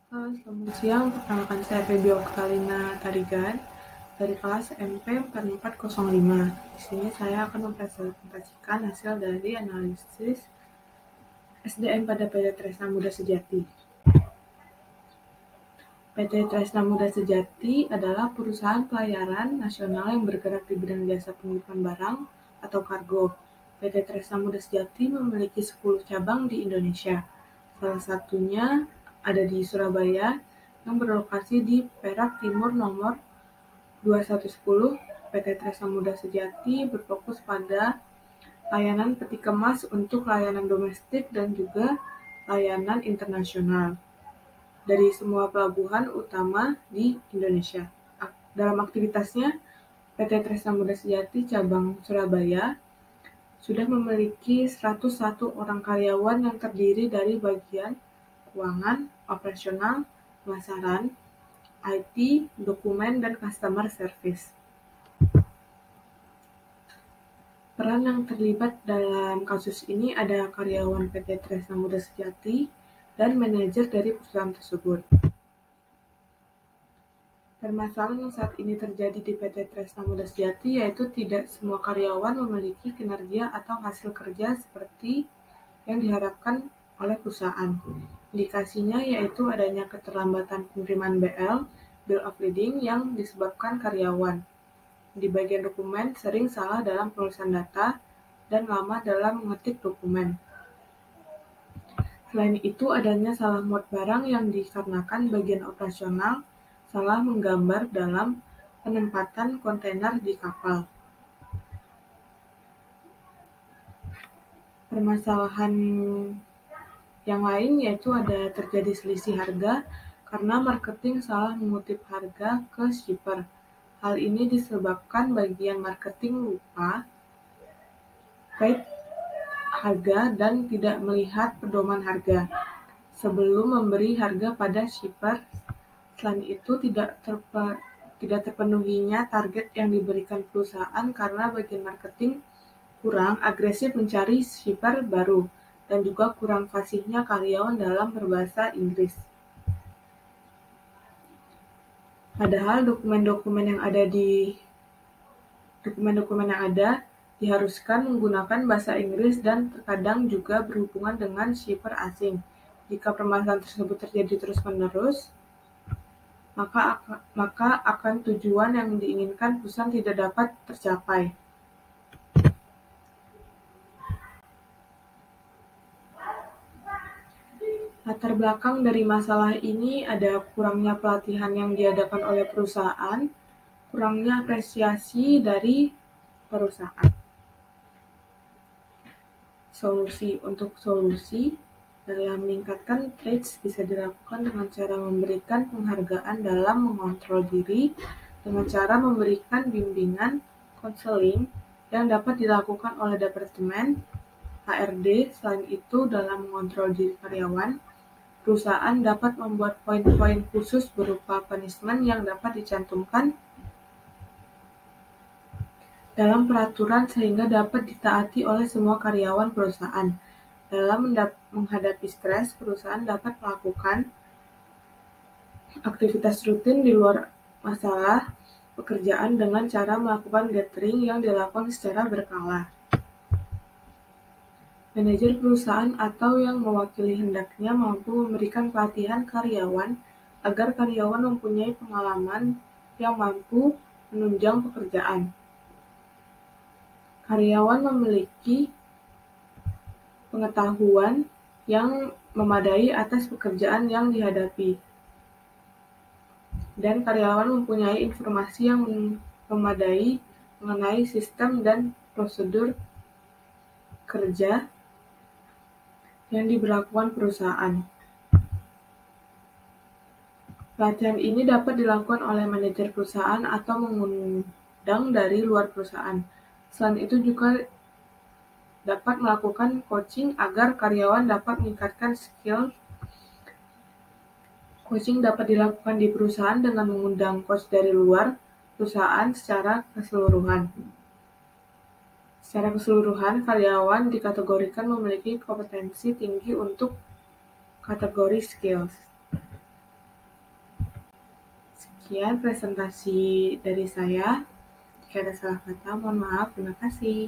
Halo, selamat siang. Perkenalkan saya Febio Kalina Tarigan dari kelas MP 4405. Di sini saya akan mempresentasikan hasil dari analisis SDM pada PT Tresna Muda Sejati. PT Tresna Muda Sejati adalah perusahaan pelayaran nasional yang bergerak di bidang jasa pengiriman barang atau kargo. PT Tresna Muda Sejati memiliki 10 cabang di Indonesia. Salah satunya ada di Surabaya yang berlokasi di Perak Timur nomor 2110. PT Tresna Muda Sejati berfokus pada layanan peti kemas untuk layanan domestik dan juga layanan internasional dari semua pelabuhan utama di Indonesia. Dalam aktivitasnya, PT Tresna Muda Sejati cabang Surabaya sudah memiliki 101 orang karyawan yang terdiri dari bagian keuangan, operasional, pemasaran, IT, dokumen, dan customer service. Peran yang terlibat dalam kasus ini ada karyawan PT Tresna Muda Sejati dan manajer dari perusahaan tersebut. Permasalahan yang saat ini terjadi di PT Tresna Muda Sejati yaitu tidak semua karyawan memiliki kinerja atau hasil kerja seperti yang diharapkan oleh perusahaan. Indikasinya yaitu adanya keterlambatan penerimaan BL, Bill of Lading, yang disebabkan karyawan. Di bagian dokumen sering salah dalam penulisan data dan lama dalam mengetik dokumen. Selain itu, adanya salah muat barang yang dikarenakan bagian operasional salah menggambar dalam penempatan kontainer di kapal. Permasalahan yang lain yaitu ada terjadi selisih harga karena marketing salah mengutip harga ke shipper. Hal ini disebabkan bagian marketing lupa paid harga dan tidak melihat pedoman harga sebelum memberi harga pada shipper. Selain itu, tidak terpenuhinya target yang diberikan perusahaan karena bagian marketing kurang agresif mencari shipper baru dan juga kurang fasihnya karyawan dalam berbahasa Inggris. Padahal dokumen-dokumen yang ada diharuskan menggunakan bahasa Inggris dan terkadang juga berhubungan dengan shipper asing. Jika permasalahan tersebut terjadi terus-menerus, maka akan tujuan yang diinginkan perusahaan tidak dapat tercapai. Latar belakang dari masalah ini ada kurangnya pelatihan yang diadakan oleh perusahaan, kurangnya apresiasi dari perusahaan. Untuk solusi dalam meningkatkan trades bisa dilakukan dengan cara memberikan penghargaan dalam mengontrol diri, dengan cara memberikan bimbingan, konseling yang dapat dilakukan oleh Departemen HRD. Selain itu, dalam mengontrol diri karyawan, perusahaan dapat membuat poin-poin khusus berupa punishment yang dapat dicantumkan dalam peraturan sehingga dapat ditaati oleh semua karyawan perusahaan. Dalam menghadapi stres, perusahaan dapat melakukan aktivitas rutin di luar masalah pekerjaan dengan cara melakukan gathering yang dilakukan secara berkala. Manajer perusahaan atau yang mewakili hendaknya mampu memberikan pelatihan karyawan agar karyawan mempunyai pengalaman yang mampu menunjang pekerjaan. Karyawan memiliki pengetahuan yang memadai atas pekerjaan yang dihadapi, dan karyawan mempunyai informasi yang memadai mengenai sistem dan prosedur kerja yang diberlakukan perusahaan. Pelatihan ini dapat dilakukan oleh manajer perusahaan atau mengundang dari luar perusahaan. Selain itu juga dapat melakukan coaching agar karyawan dapat meningkatkan skill. Coaching dapat dilakukan di perusahaan dengan mengundang coach dari luar perusahaan secara keseluruhan. Secara keseluruhan, karyawan dikategorikan memiliki kompetensi tinggi untuk kategori skills. Sekian presentasi dari saya. Jika ada salah kata, mohon maaf. Terima kasih.